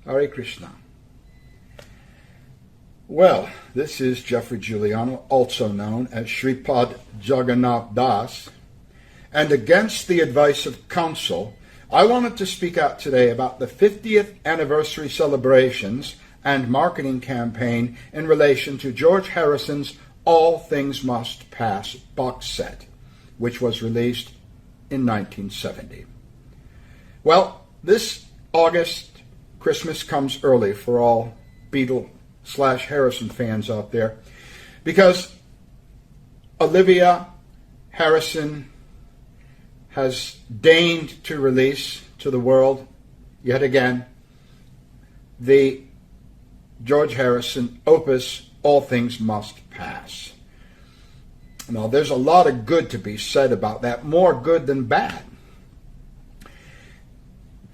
Hare Krishna. Well, this is Geoffrey Giuliano, also known as Shripad Jagannath Das, and against the advice of counsel, I wanted to speak out today about the 50th anniversary celebrations and marketing campaign in relation to George Harrison's All Things Must Pass box set, which was released in 1970. Well, this August, Christmas comes early for all Beatle/Harrison fans out there, because Olivia Harrison has deigned to release to the world, yet again, the George Harrison opus, All Things Must Pass. Now, there's a lot of good to be said about that, more good than bad.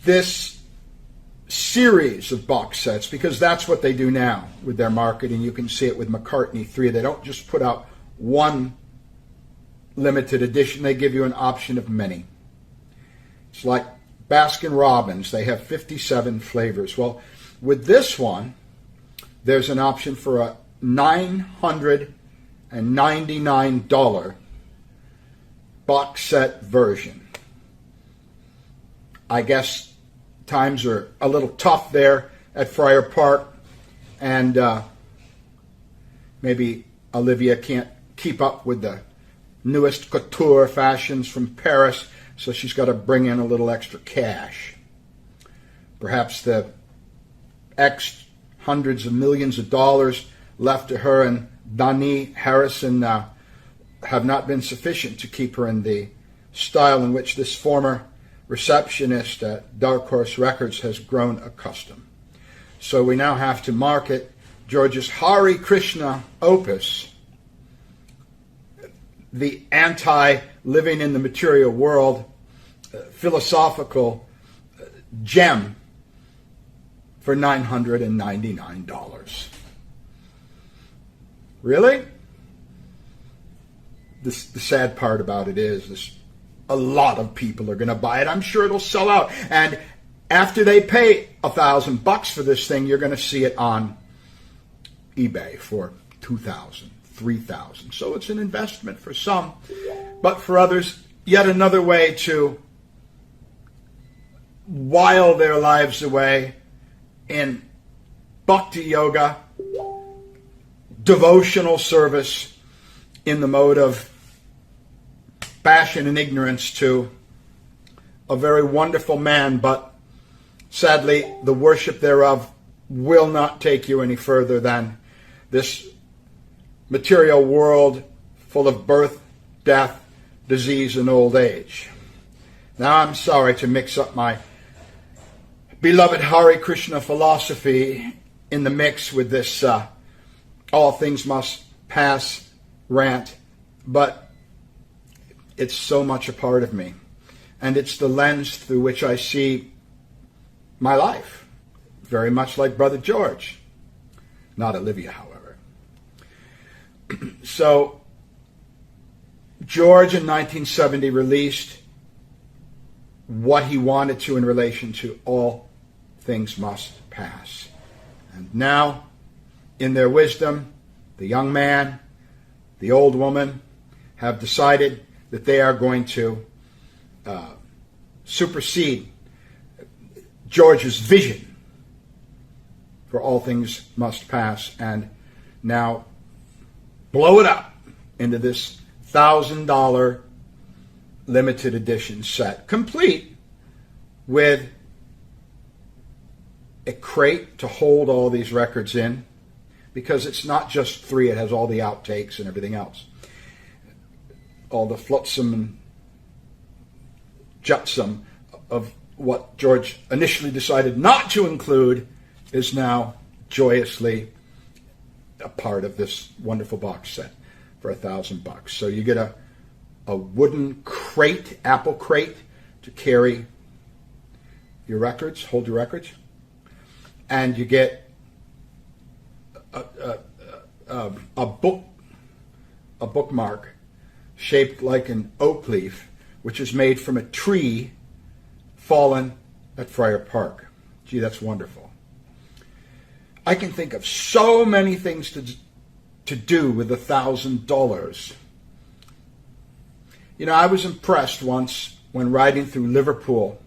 This series of box sets, because that's what they do now with their marketing. You can see it with McCartney 3. They don't just put out one limited edition. They give you an option of many. It's like Baskin Robbins. They have 57 flavors. Well, with this one, there's an option for a $999 box set version. I guess times are a little tough there at Friar Park, and maybe Olivia can't keep up with the newest couture fashions from Paris, so she's got to bring in a little extra cash. Perhaps the hundreds of millions of dollars left to her and Dani Harrison have not been sufficient to keep her in the style in which this former receptionist at Dark Horse Records has grown accustomed. So we now have to market George's Hare Krishna opus, the anti-living in the material world philosophical gem, for $999. Really? The sad part about it is a lot of people are going to buy it. I'm sure it'll sell out. And after they pay $1,000 for this thing, you're going to see it on eBay for $2,000, $3,000. So it's an investment for some, but for others, yet another way to while their lives away in bhakti yoga, devotional service, in the mode of passion and ignorance to a very wonderful man, but sadly the worship thereof will not take you any further than this material world full of birth, death, disease, and old age. Now, I'm sorry to mix up my beloved Hare Krishna philosophy in the mix with this All Things Must Pass rant, but it's so much a part of me. And it's the lens through which I see my life. Very much like Brother George. Not Olivia, however. So, George in 1970 released what he wanted to in relation to All Things Must Pass. And now, in their wisdom, the young man, the old woman have decided that they are going to supersede George's vision for All Things Must Pass and now blow it up into this $1,000 limited edition set, complete with a crate to hold all these records in, because it's not just 3, it has all the outtakes and everything else. All the flotsam and jetsam of what George initially decided not to include is now joyously a part of this wonderful box set for $1,000. So you get a wooden crate, apple crate, to carry your records, hold your records, and you get a bookmark shaped like an oak leaf, which is made from a tree fallen at Friar Park. Gee, that's wonderful. I can think of so many things to do with $1,000. You know, I was impressed once when riding through Liverpool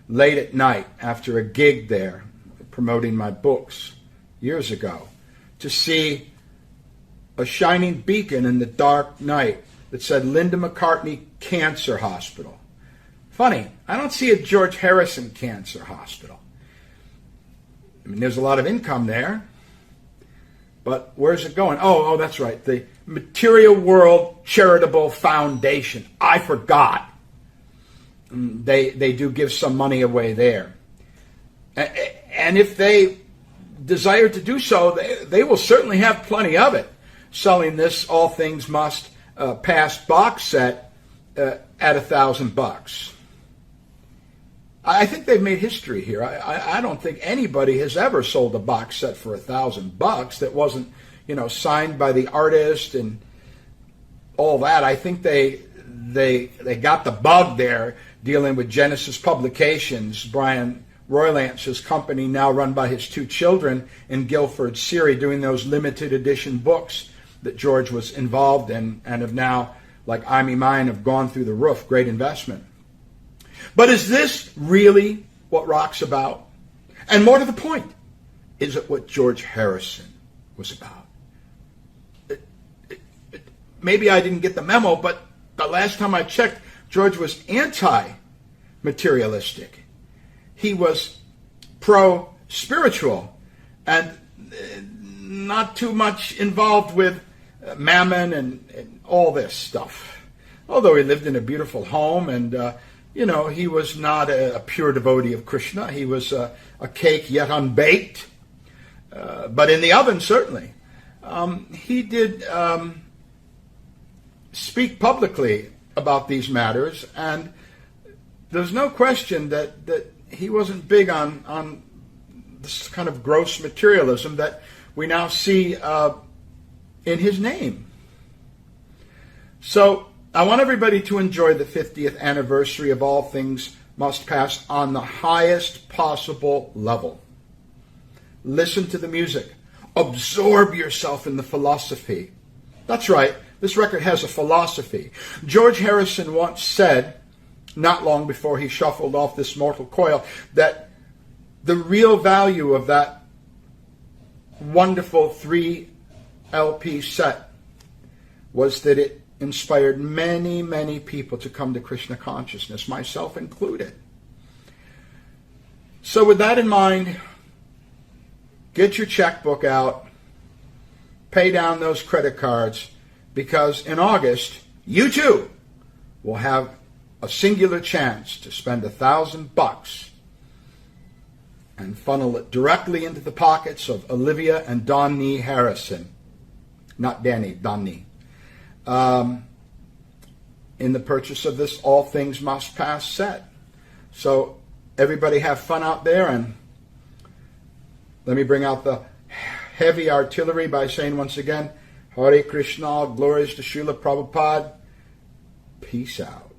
late at night after a gig there, promoting my books years ago, to see a shining beacon in the dark night that said Linda McCartney Cancer Hospital. Funny, I don't see a George Harrison Cancer Hospital. I mean, there's a lot of income there, but where's it going? Oh, that's right, the Material World Charitable Foundation. I forgot. They do give some money away there. And if they desire to do so, they will certainly have plenty of it, selling this All Things Must Pass box set at $1,000. I think they've made history here. I don't think anybody has ever sold a box set for $1,000 that wasn't, signed by the artist and all that. I think they got the bug there dealing with Genesis Publications, Brian Roylance's company, now run by his two children in Guilford, Surrey, doing those limited edition books that George was involved in and have now, like I Me Mine, have gone through the roof. Great investment. But is this really what rock's about? And more to the point, is it what George Harrison was about? Maybe I didn't get the memo, but the last time I checked, George was anti-materialistic. He was pro-spiritual and not too much involved with mammon and all this stuff. Although he lived in a beautiful home and, he was not a pure devotee of Krishna. He was a cake yet unbaked, but in the oven, certainly. He did speak publicly about these matters, and there's no question that he wasn't big on this kind of gross materialism that we now see in his name. So I want everybody to enjoy the 50th anniversary of All Things Must Pass on the highest possible level. Listen to the music. Absorb yourself in the philosophy. That's right, this record has a philosophy. George Harrison once said, not long before he shuffled off this mortal coil, that the real value of that wonderful 3 LP set was that it inspired many, many people to come to Krishna consciousness, myself included. So with that in mind, get your checkbook out, pay down those credit cards, because in August, you too will have a singular chance to spend $1,000 and funnel it directly into the pockets of Olivia and Donnie Harrison. Not Danny, Donnie. In the purchase of this All Things Must Pass set. So everybody have fun out there, and let me bring out the heavy artillery by saying once again, Hare Krishna, glories to Srila Prabhupada. Peace out.